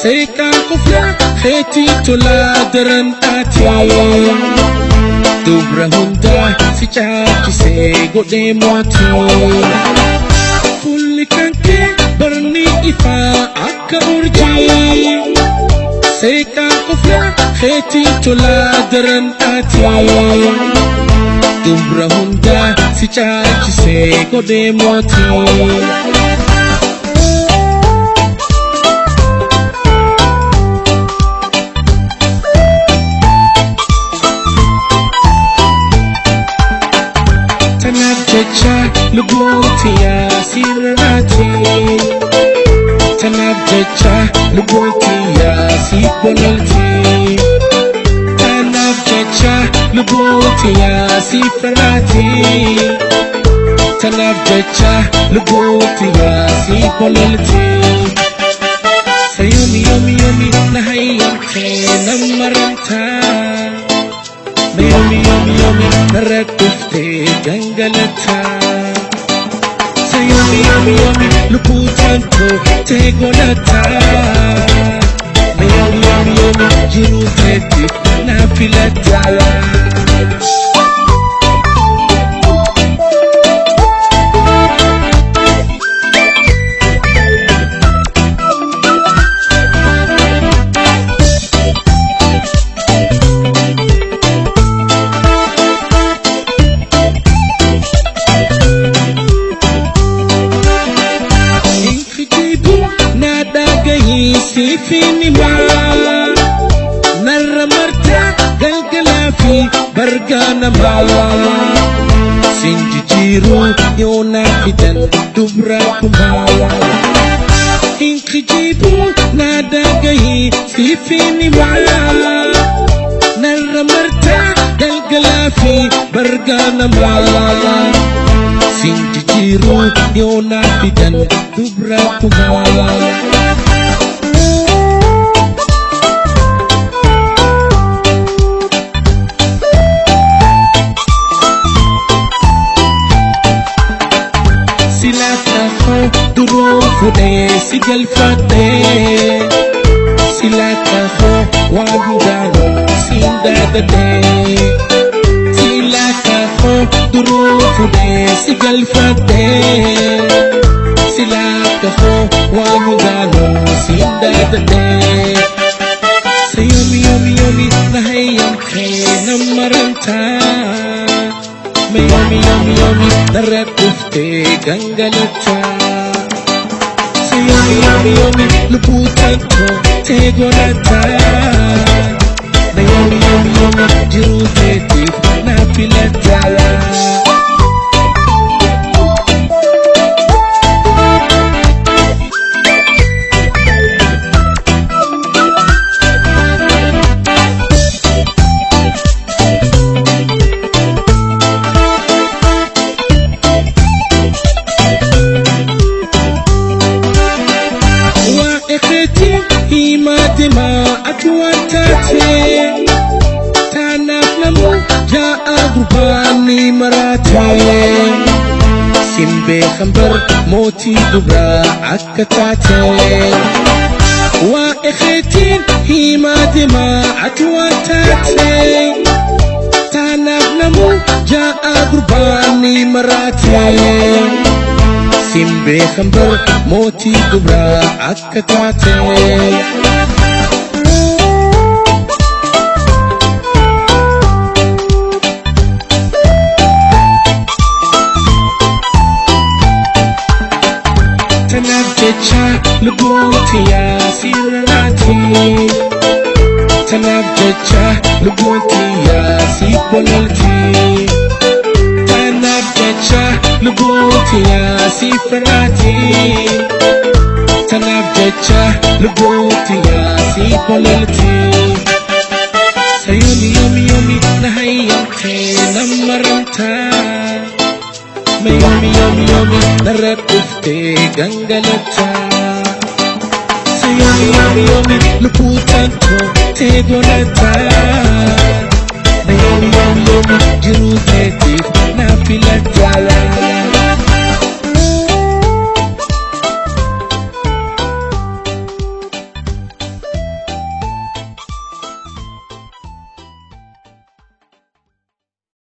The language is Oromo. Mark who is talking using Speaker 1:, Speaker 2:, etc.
Speaker 1: Seekaan qofna keetii tolaa daran ati dubra hunda si caalchisee godhee mootii fuulli kan kee barni ifaa akka urjii seekaan qofna keetii tolaa daran ati dubra hunda si caalchisee godhee mootii Lubuntiya sirrati tanab jecha lubuntiya si bonalti tanab jecha lubuntiya si frati tanab jecha lubuntiya si bonalti sayumi yomi yomi nahayamte namaranta yomi yomi yomi narakufte gangalata Yomi yomi yomi luputanto tegolata Yomi yomi yomi jiru teti na filata Sifini ma narramarta galgala fi bargana ma sinjijiru yona fidan dubra kuma inkijibu nadagayi sifini ma narramarta galgala fi bargana ma sinjijiru yona fidan dubra kuma Fude sigal fate silata ho wahidano sindagade silata ho duro fude sigal fate silata ho wahidano sindagade sayumi yomi yomi nahayam ke namaranta yomi yomi yomi narakufte gangalata Yomi yomi yomi luputanto tegolata Yomi yomi yomi jiru teti na filata Himadima atuatate tanaf namu jaa gurbani marate simbe khambar moti dubra akatate wa ikhitin himadima atuatate tanaf namu jaa gurbani marate Simbe khambar moti dubra akatate Tanab jecha lubuntiya sirrati Tanab jecha lubuntiya si bonalti Lubuntiya si frati Tanab jecha lubbuutti yaasii kolalti sa yomi na hayyamtee nammaramtaa ma yomi narra dhuftee gangalataa sa yomi lubbuu tantoo tee golataa ma yomi jiruu teetiif naa filataa